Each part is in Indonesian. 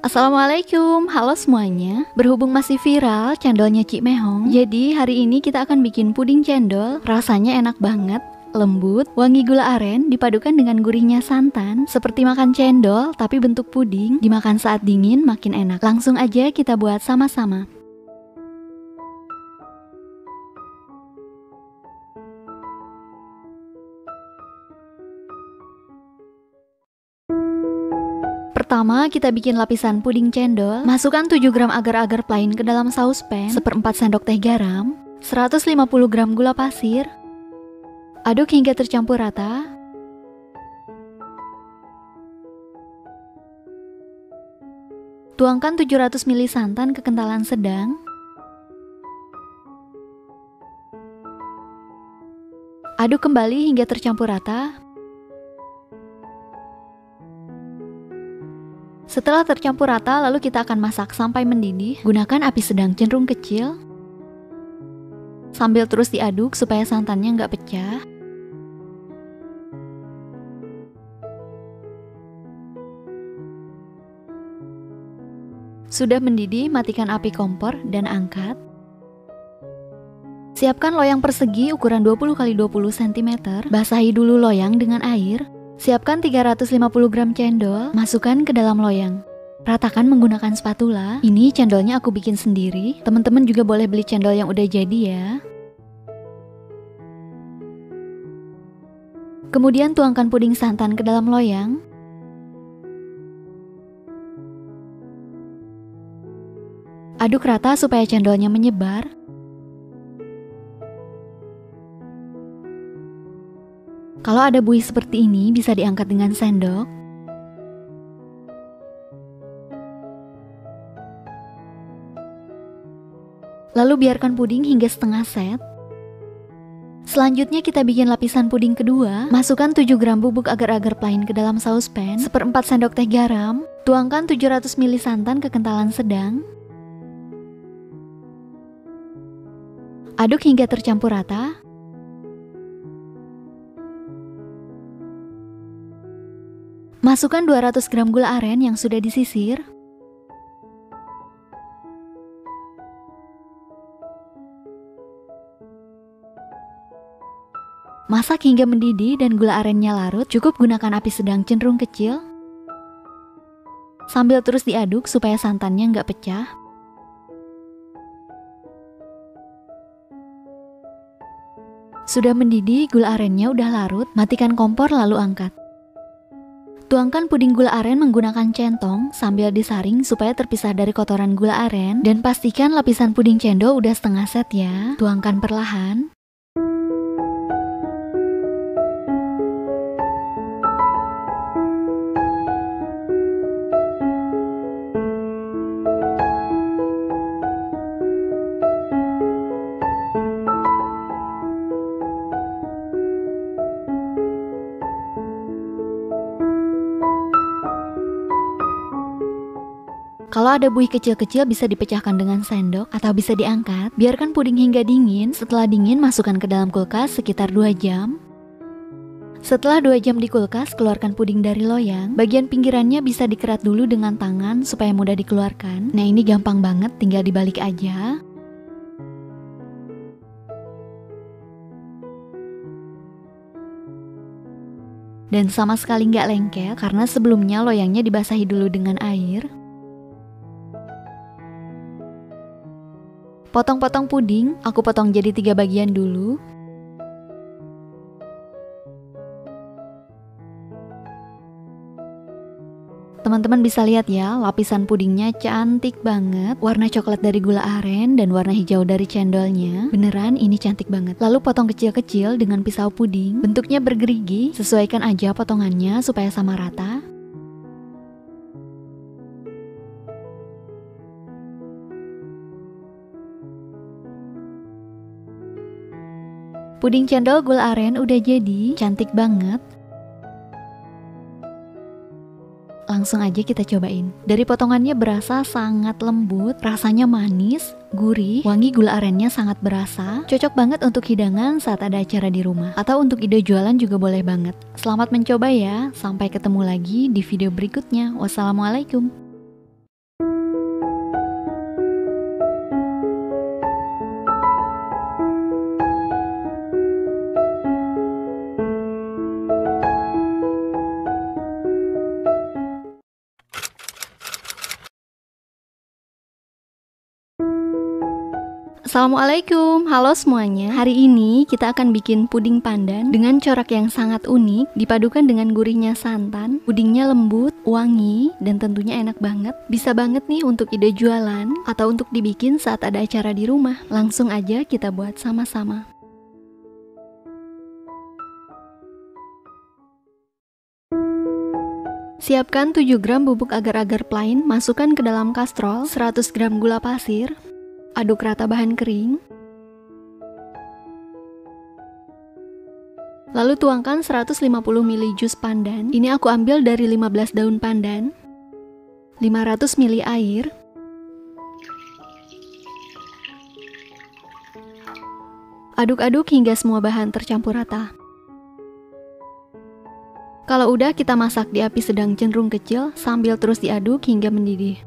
Assalamualaikum, halo semuanya. Berhubung masih viral cendolnya Cik Mehong, jadi hari ini kita akan bikin puding cendol. Rasanya enak banget, lembut, wangi gula aren dipadukan dengan gurihnya santan. Seperti makan cendol tapi bentuk puding, dimakan saat dingin makin enak. Langsung aja kita buat sama-sama. Pertama, kita bikin lapisan puding cendol. Masukkan 7 gram agar-agar plain ke dalam saucepan, 1/4 sendok teh garam, 150 gram gula pasir. Aduk hingga tercampur rata. Tuangkan 700 ml santan ke kentalan sedang. Aduk kembali hingga tercampur rata. Setelah tercampur rata, lalu kita akan masak sampai mendidih. Gunakan api sedang cenderung kecil. Sambil terus diaduk supaya santannya nggak pecah. Sudah mendidih, matikan api kompor dan angkat. Siapkan loyang persegi ukuran 20 x 20 cm. Basahi dulu loyang dengan air. Siapkan 350 gram cendol, masukkan ke dalam loyang. Ratakan menggunakan spatula. Ini cendolnya aku bikin sendiri. Teman-teman juga boleh beli cendol yang udah jadi ya. Kemudian tuangkan puding santan ke dalam loyang. Aduk rata supaya cendolnya menyebar. Kalau ada buih seperti ini, bisa diangkat dengan sendok. Lalu biarkan puding hingga setengah set. Selanjutnya kita bikin lapisan puding kedua. Masukkan 7 gram bubuk agar-agar plain ke dalam saucepan, 1/4 sendok teh garam. Tuangkan 700 ml santan ke kentalan sedang. Aduk hingga tercampur rata. Masukkan 200 gram gula aren yang sudah disisir. Masak hingga mendidih dan gula arennya larut. Cukup gunakan api sedang cenderung kecil. Sambil terus diaduk supaya santannya nggak pecah. Sudah mendidih, gula arennya udah larut. Matikan kompor lalu angkat. Tuangkan puding gula aren menggunakan centong sambil disaring supaya terpisah dari kotoran gula aren. Dan pastikan lapisan puding cendol udah setengah set ya. Tuangkan perlahan. Kalau ada buih kecil-kecil bisa dipecahkan dengan sendok atau bisa diangkat. Biarkan puding hingga dingin. Setelah dingin, masukkan ke dalam kulkas sekitar 2 jam. Setelah 2 jam di kulkas, keluarkan puding dari loyang. Bagian pinggirannya bisa dikerat dulu dengan tangan supaya mudah dikeluarkan. Nah, ini gampang banget, tinggal dibalik aja. Dan sama sekali nggak lengket karena sebelumnya loyangnya dibasahi dulu dengan air. Potong-potong puding, aku potong jadi 3 bagian dulu. Teman-teman bisa lihat ya, lapisan pudingnya cantik banget. Warna coklat dari gula aren dan warna hijau dari cendolnya. Beneran ini cantik banget. Lalu potong kecil-kecil dengan pisau puding. Bentuknya bergerigi, sesuaikan aja potongannya supaya sama rata. Puding cendol gula aren udah jadi, cantik banget. Langsung aja kita cobain. Dari potongannya berasa sangat lembut, rasanya manis, gurih, wangi gula arennya sangat berasa. Cocok banget untuk hidangan saat ada acara di rumah. Atau untuk ide jualan juga boleh banget. Selamat mencoba ya, sampai ketemu lagi di video berikutnya. Wassalamualaikum. Assalamualaikum, halo semuanya. Hari ini kita akan bikin puding pandan dengan corak yang sangat unik, dipadukan dengan gurihnya santan. Pudingnya lembut, wangi, dan tentunya enak banget. Bisa banget nih untuk ide jualan atau untuk dibikin saat ada acara di rumah. Langsung aja kita buat sama-sama. Siapkan 7 gram bubuk agar-agar plain, masukkan ke dalam kastrol, 100 gram gula pasir. Aduk rata bahan kering. Lalu tuangkan 150 ml jus pandan. Ini aku ambil dari 15 daun pandan. 500 ml air. Aduk-aduk hingga semua bahan tercampur rata. Kalau udah, kita masak di api sedang cenderung kecil sambil terus diaduk hingga mendidih.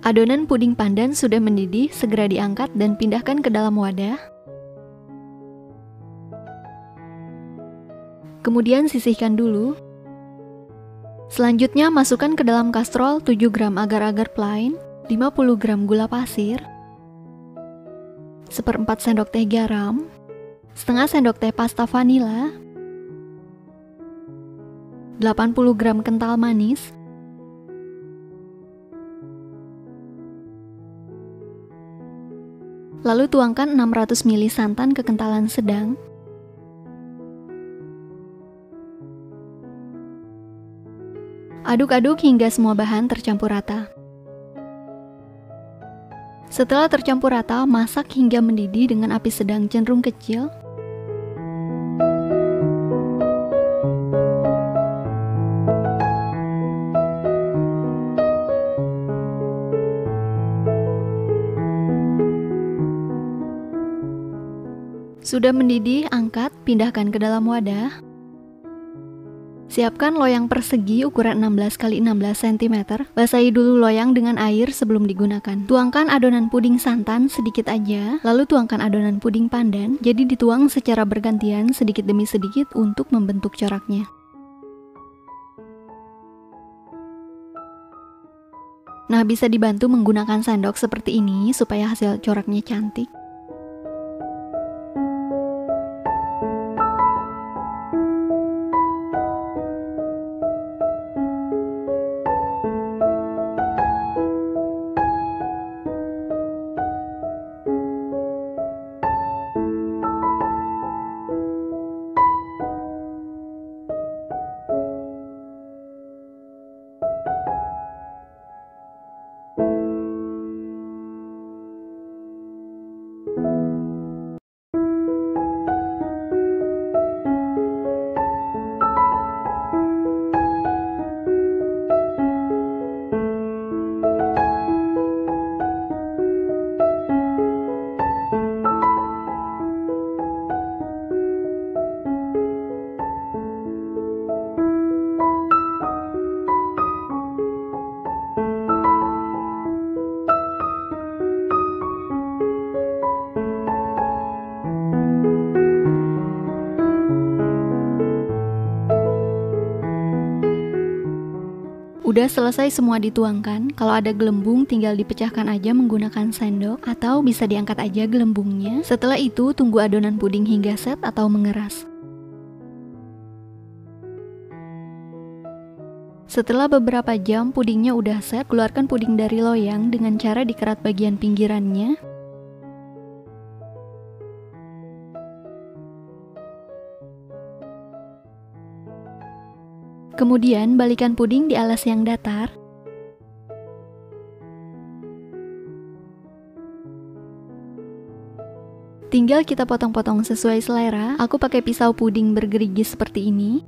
Adonan puding pandan sudah mendidih, segera diangkat dan pindahkan ke dalam wadah. Kemudian sisihkan dulu. Selanjutnya masukkan ke dalam kastrol 7 gram agar-agar plain, 50 gram gula pasir, 1/4 sendok teh garam, setengah sendok teh pasta vanila, 80 gram kental manis, lalu tuangkan 600 ml santan kekentalan sedang. Aduk-aduk hingga semua bahan tercampur rata. Setelah tercampur rata, masak hingga mendidih dengan api sedang cenderung kecil. Sudah mendidih, angkat, pindahkan ke dalam wadah. Siapkan loyang persegi ukuran 16 x 16 cm. Basahi dulu loyang dengan air sebelum digunakan. Tuangkan adonan puding santan sedikit aja, lalu tuangkan adonan puding pandan. Jadi dituang secara bergantian sedikit demi sedikit untuk membentuk coraknya. Nah, bisa dibantu menggunakan sendok seperti ini supaya hasil coraknya cantik. Udah selesai semua dituangkan, kalau ada gelembung tinggal dipecahkan aja menggunakan sendok atau bisa diangkat aja gelembungnya. Setelah itu tunggu adonan puding hingga set atau mengeras. Setelah beberapa jam pudingnya udah set, keluarkan puding dari loyang dengan cara dikerat bagian pinggirannya. Kemudian balikan puding di alas yang datar. Tinggal kita potong-potong sesuai selera. Aku pakai pisau puding bergerigi seperti ini.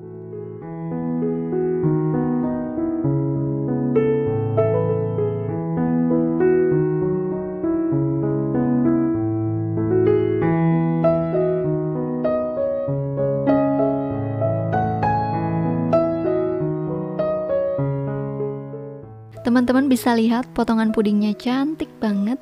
Teman-teman bisa lihat potongan pudingnya cantik banget.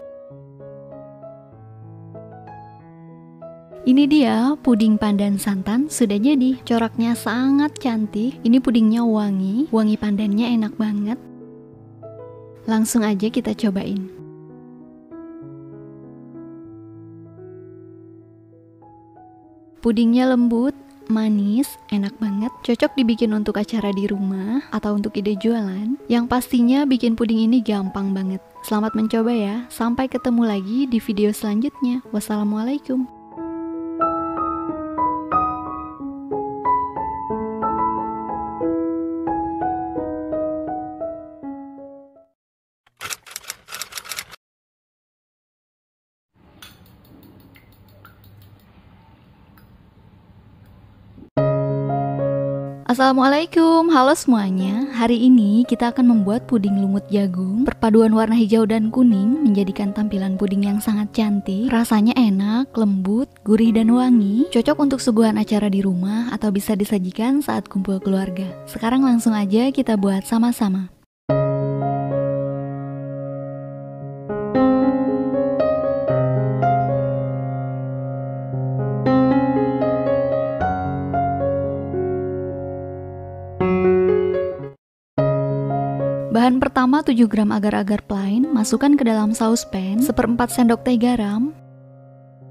Ini dia puding pandan santan sudah jadi. Coraknya sangat cantik. Ini pudingnya wangi, wangi pandannya enak banget. Langsung aja kita cobain. Pudingnya lembut, manis, enak banget. Cocok dibikin untuk acara di rumah atau untuk ide jualan. Yang pastinya bikin puding ini gampang banget. Selamat mencoba ya. Sampai ketemu lagi di video selanjutnya. Wassalamualaikum. Assalamualaikum, halo semuanya. Hari ini kita akan membuat puding lumut jagung. Perpaduan warna hijau dan kuning menjadikan tampilan puding yang sangat cantik. Rasanya enak, lembut, gurih dan wangi. Cocok untuk suguhan acara di rumah atau bisa disajikan saat kumpul keluarga. Sekarang langsung aja kita buat sama-sama. Bahan pertama 7 gram agar-agar plain, masukkan ke dalam saucepan, 1/4 sendok teh garam,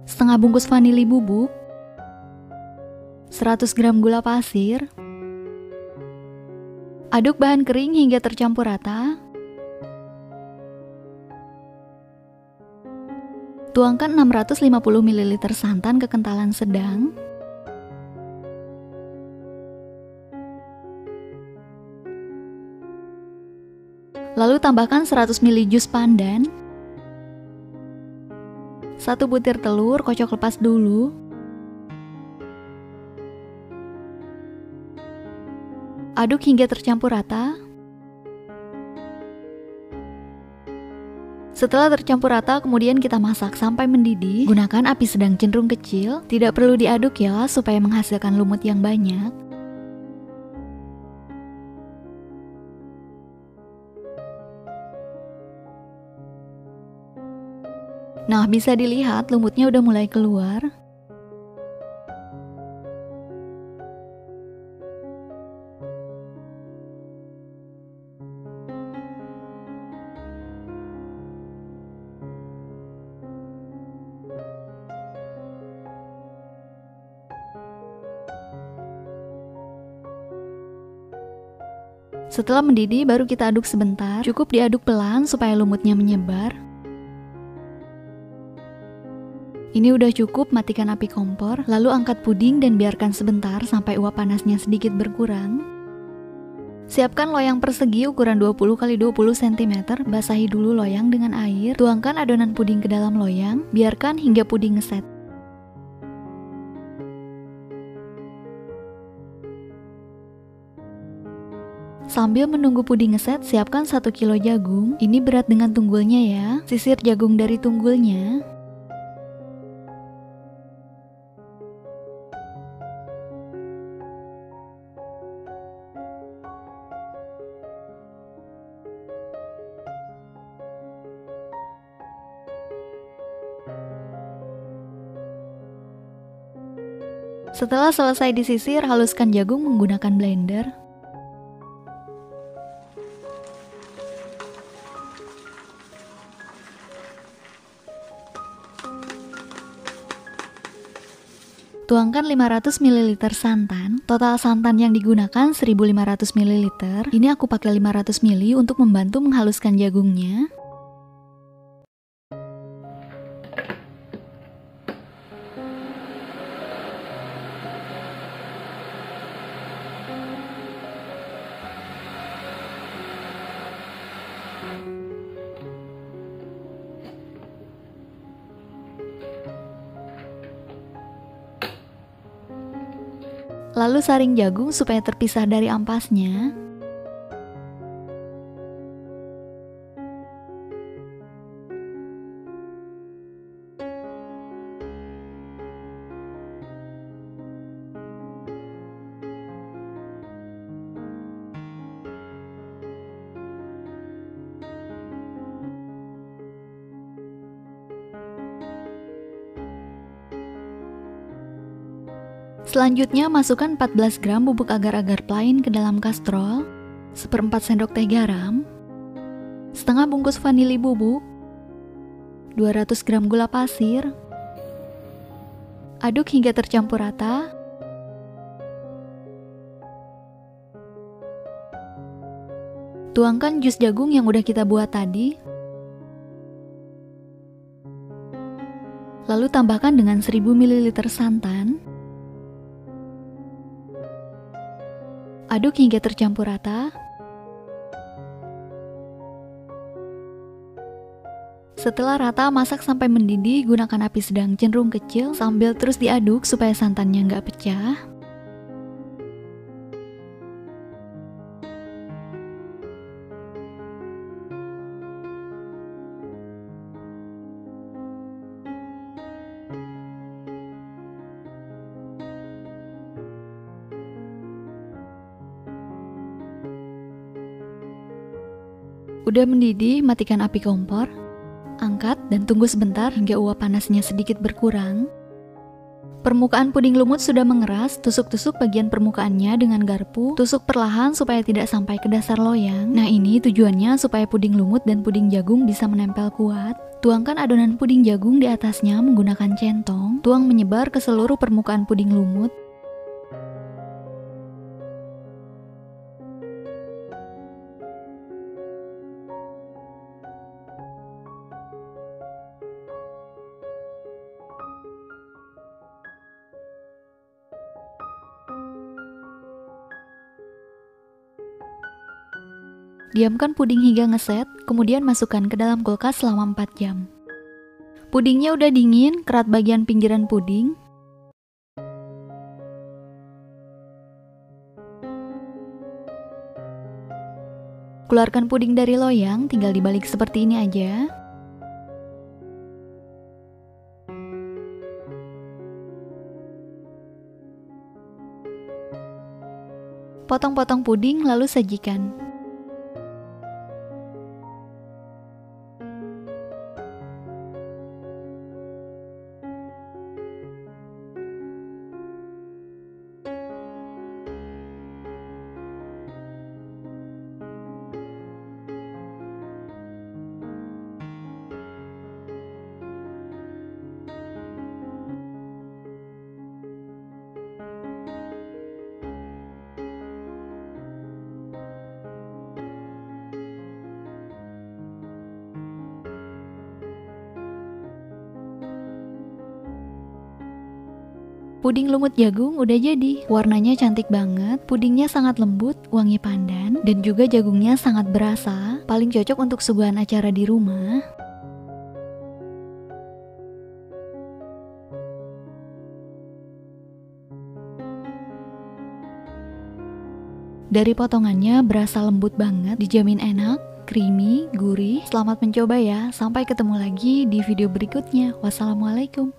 setengah bungkus vanili bubuk, 100 gram gula pasir. Aduk bahan kering hingga tercampur rata. Tuangkan 650 ml santan kekentalan sedang. Lalu tambahkan 100 ml jus pandan, 1 butir telur, kocok lepas dulu. Aduk hingga tercampur rata. Setelah tercampur rata, kemudian kita masak sampai mendidih. Gunakan api sedang cenderung kecil, tidak perlu diaduk ya, supaya menghasilkan lumut yang banyak. Nah, bisa dilihat lumutnya udah mulai keluar. Setelah mendidih, baru kita aduk sebentar. Cukup diaduk pelan supaya lumutnya menyebar. Ini udah cukup, matikan api kompor, lalu angkat puding dan biarkan sebentar sampai uap panasnya sedikit berkurang. Siapkan loyang persegi ukuran 20 x 20 cm, basahi dulu loyang dengan air, tuangkan adonan puding ke dalam loyang, biarkan hingga puding ngeset. Sambil menunggu puding ngeset, siapkan 1 kilo jagung. Ini berat dengan tunggulnya ya, sisir jagung dari tunggulnya. Setelah selesai disisir, haluskan jagung menggunakan blender. Tuangkan 500 ml santan. Total santan yang digunakan 1500 ml. Ini aku pakai 500 ml untuk membantu menghaluskan jagungnya. Lalu saring jagung supaya terpisah dari ampasnya. Selanjutnya masukkan 14 gram bubuk agar-agar plain ke dalam kastrol, 1/4 sendok teh garam, setengah bungkus vanili bubuk, 200 gram gula pasir. Aduk hingga tercampur rata. Tuangkan jus jagung yang udah kita buat tadi. Lalu tambahkan dengan 1000 ml santan. Aduk hingga tercampur rata. Setelah rata, masak sampai mendidih. Gunakan api sedang cenderung kecil sambil terus diaduk supaya santannya nggak pecah. Udah mendidih, matikan api kompor. Angkat dan tunggu sebentar hingga uap panasnya sedikit berkurang. Permukaan puding lumut sudah mengeras, tusuk-tusuk bagian permukaannya dengan garpu. Tusuk perlahan supaya tidak sampai ke dasar loyang. Nah, ini tujuannya supaya puding lumut dan puding jagung bisa menempel kuat. Tuangkan adonan puding jagung di atasnya menggunakan centong. Tuang menyebar ke seluruh permukaan puding lumut. Diamkan puding hingga ngeset, kemudian masukkan ke dalam kulkas selama 4 jam. Pudingnya udah dingin, kerat bagian pinggiran puding. Keluarkan puding dari loyang, tinggal dibalik seperti ini aja. Potong-potong puding lalu sajikan. Puding lumut jagung udah jadi. Warnanya cantik banget, pudingnya sangat lembut, wangi pandan, dan juga jagungnya sangat berasa. Paling cocok untuk suguhan acara di rumah. Dari potongannya berasa lembut banget, dijamin enak, creamy, gurih. Selamat mencoba ya. Sampai ketemu lagi di video berikutnya. Wassalamualaikum.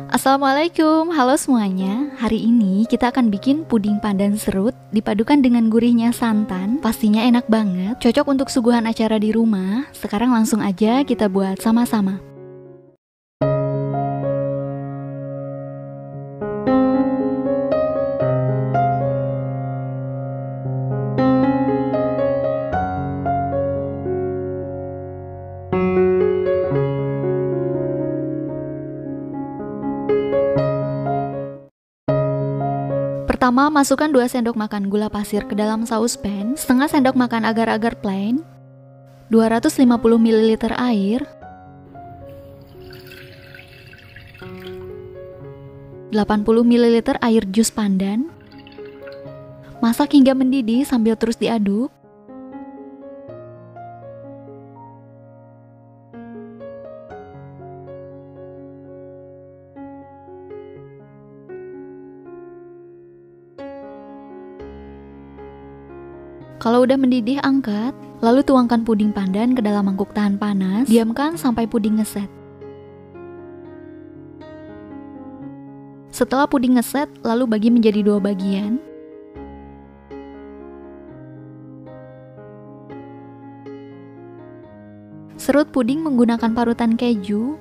Assalamualaikum, halo semuanya. Hari ini kita akan bikin puding pandan serut dipadukan dengan gurihnya santan. Pastinya enak banget, cocok untuk suguhan acara di rumah. Sekarang langsung aja kita buat sama-sama. Pertama, masukkan 2 sendok makan gula pasir ke dalam saucepan, setengah sendok makan agar-agar plain, 250 ml air, 80 ml air jus pandan. Masak hingga mendidih sambil terus diaduk. Kalau udah mendidih, angkat. Lalu tuangkan puding pandan ke dalam mangkuk tahan panas. Diamkan sampai puding ngeset. Setelah puding ngeset, lalu bagi menjadi 2 bagian. Serut puding menggunakan parutan keju.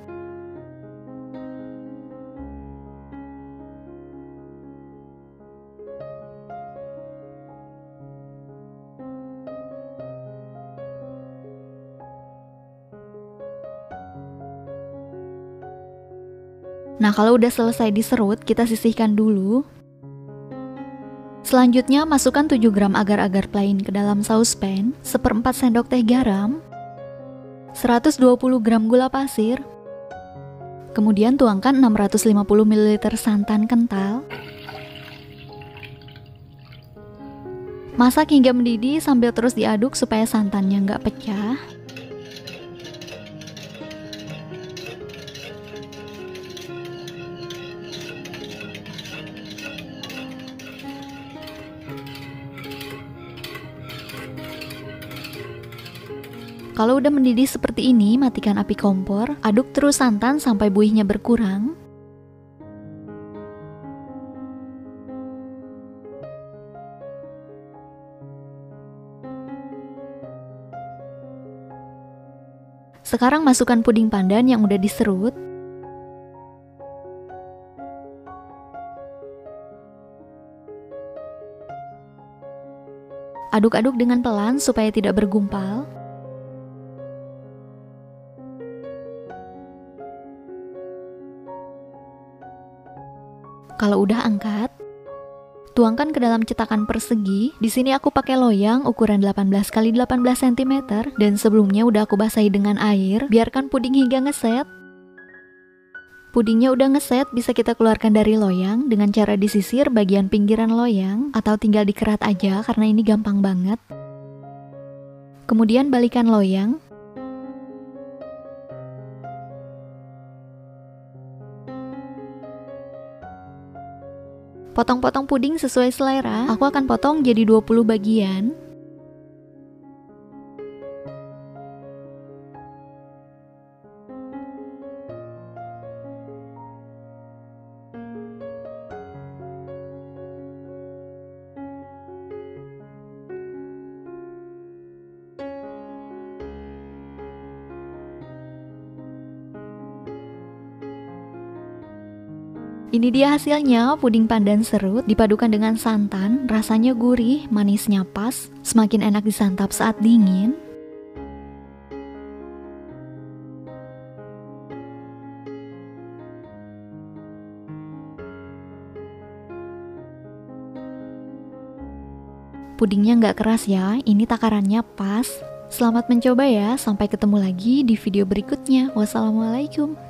Nah, kalau udah selesai diserut, kita sisihkan dulu. Selanjutnya, masukkan 7 gram agar-agar plain ke dalam saucepan, 1/4 sendok teh garam, 120 gram gula pasir, kemudian tuangkan 650 ml santan kental. Masak hingga mendidih sambil terus diaduk supaya santannya nggak pecah. Kalau udah mendidih seperti ini, matikan api kompor, aduk terus santan sampai buihnya berkurang. Sekarang masukkan puding pandan yang udah diserut. Aduk-aduk dengan pelan supaya tidak bergumpal. Kalau udah angkat, tuangkan ke dalam cetakan persegi. Di sini aku pakai loyang ukuran 18 x 18 cm dan sebelumnya udah aku basahi dengan air. Biarkan puding hingga ngeset. Pudingnya udah ngeset, bisa kita keluarkan dari loyang dengan cara disisir bagian pinggiran loyang atau tinggal dikerat aja karena ini gampang banget. Kemudian balikan loyang. Potong-potong puding sesuai selera. Aku akan potong jadi 20 bagian. Ini dia hasilnya, puding pandan serut dipadukan dengan santan, rasanya gurih, manisnya pas, semakin enak disantap saat dingin. Pudingnya nggak keras ya, ini takarannya pas. Selamat mencoba ya, sampai ketemu lagi di video berikutnya. Wassalamualaikum.